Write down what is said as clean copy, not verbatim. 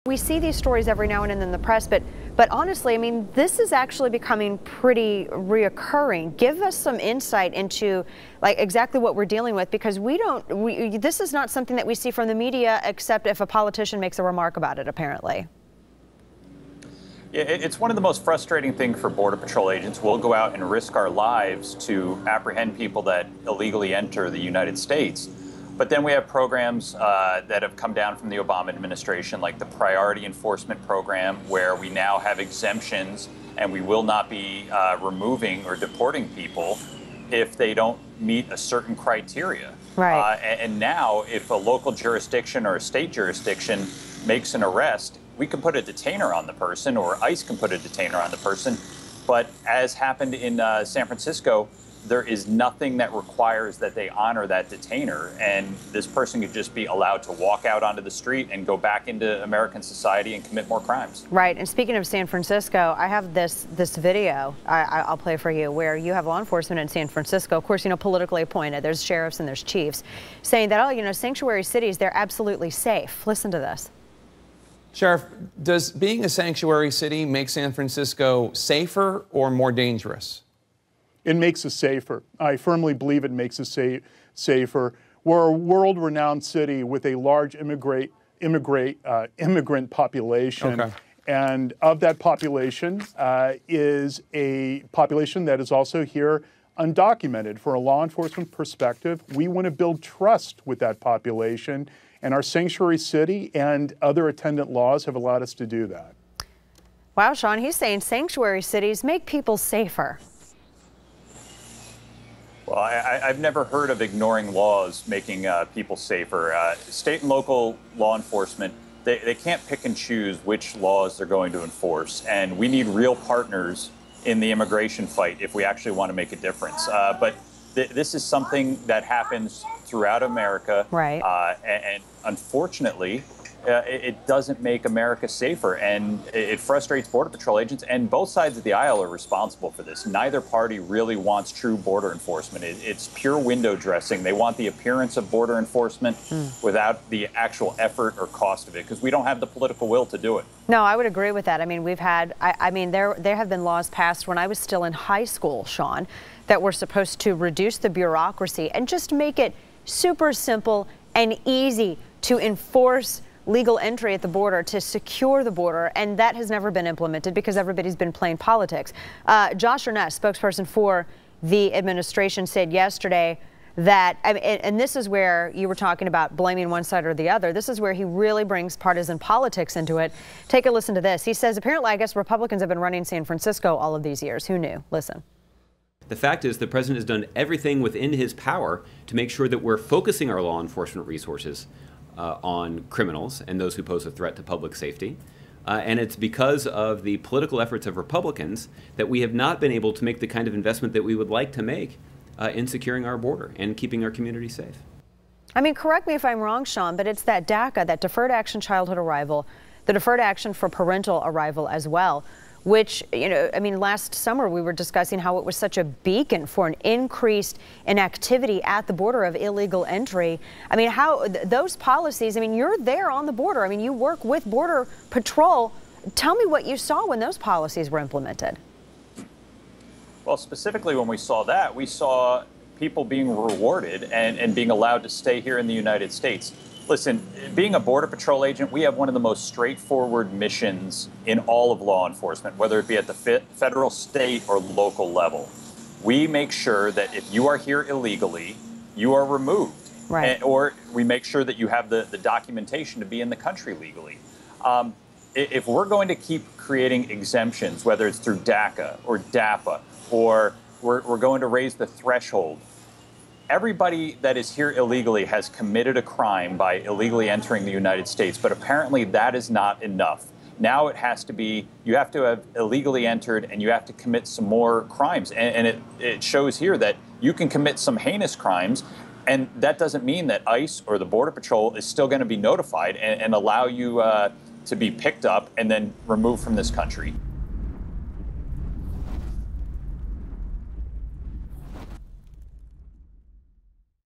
We see these stories every now and then in the press, but honestly, I mean, this is actually becoming pretty reoccurring. Give us some insight into like exactly what we're dealing with, because this is not something that we see from the media, except if a politician makes a remark about it, apparently. Yeah, it's one of the most frustrating things for Border Patrol agents. We'll go out and risk our lives to apprehend people that illegally enter the United States. But then we have programs that have come down from the Obama administration, like the Priority Enforcement Program, where we now have exemptions and we will not be removing or deporting people if they don't meet a certain criteria. Right. And now, if a local jurisdiction or a state jurisdiction makes an arrest, we can put a detainer on the person, or ICE can put a detainer on the person. But as happened in San Francisco, there is nothing that requires that they honor that detainer, and this person could just be allowed to walk out onto the street and go back into American society and commit more crimes. Right. And speaking of San Francisco, I have this video I'll play for you, where you have law enforcement in San Francisco, of course, politically appointed. There's sheriffs and there's chiefs, saying that, oh, sanctuary cities, they're absolutely safe. Listen to this. Sheriff, does being a sanctuary city make San Francisco safer or more dangerous? It makes us safer. I firmly believe it makes us safer. We're a world-renowned city with a large immigrant population. Okay. And of that population is a population that is also here undocumented. For a law enforcement perspective, we want to build trust with that population, and our sanctuary city and other attendant laws have allowed us to do that. Wow, Shawn, he's saying sanctuary cities make people safer. Well, I've never heard of ignoring laws making people safer. State and local law enforcement, they can't pick and choose which laws they're going to enforce. And we need real partners in the immigration fight if we actually want to make a difference. But this is something that happens throughout America. Right. And unfortunately, it doesn't make America safer, and it frustrates Border Patrol agents, and both sides of the aisle are responsible for this. Neither party really wants true border enforcement. It's pure window dressing. They want the appearance of border enforcement without the actual effort or cost of it, because we don't have the political will to do it. No, I would agree with that. I mean, we've had, there have been laws passed when I was still in high school, Shawn, that were supposed to reduce the bureaucracy and just make it super simple and easy to enforce legal entry at the border, to secure the border, and that has never been implemented because everybody's been playing politics. Josh Earnest, spokesperson for the administration, said yesterday that, and this is where you were talking about blaming one side or the other, this is where he really brings partisan politics into it. Take a listen to this. He says, apparently, I guess Republicans have been running San Francisco all of these years. Who knew? Listen. The fact is the president has done everything within his power to make sure that we're focusing our law enforcement resources on criminals and those who pose a threat to public safety. And it's because of the political efforts of Republicans that we have not been able to make the kind of investment that we would like to make in securing our border and keeping our community safe. I mean, correct me if I'm wrong, Shawn, but it's that DACA, that Deferred Action Childhood Arrival, the Deferred Action for Parental Arrival as well, which, last summer we were discussing how it was such a beacon for an increase in activity at the border of illegal entry. I mean, how those policies, you're there on the border. You work with Border Patrol. Tell me what you saw when those policies were implemented. Well, specifically when we saw that, we saw people being rewarded and being allowed to stay here in the United States. Listen, being a Border Patrol agent, we have one of the most straightforward missions in all of law enforcement, whether it be at the federal, state, or local level. We make sure that if you are here illegally, you are removed. Right. Or we make sure that you have the documentation to be in the country legally. If we're going to keep creating exemptions, whether it's through DACA or DAPA, or we're going to raise the threshold, everybody that is here illegally has committed a crime by illegally entering the United States, but apparently that is not enough. Now it has to be, you have to have illegally entered and you have to commit some more crimes. And it shows here that you can commit some heinous crimes, and that doesn't mean that ICE or the Border Patrol is still going to be notified and allow you to be picked up and then removed from this country.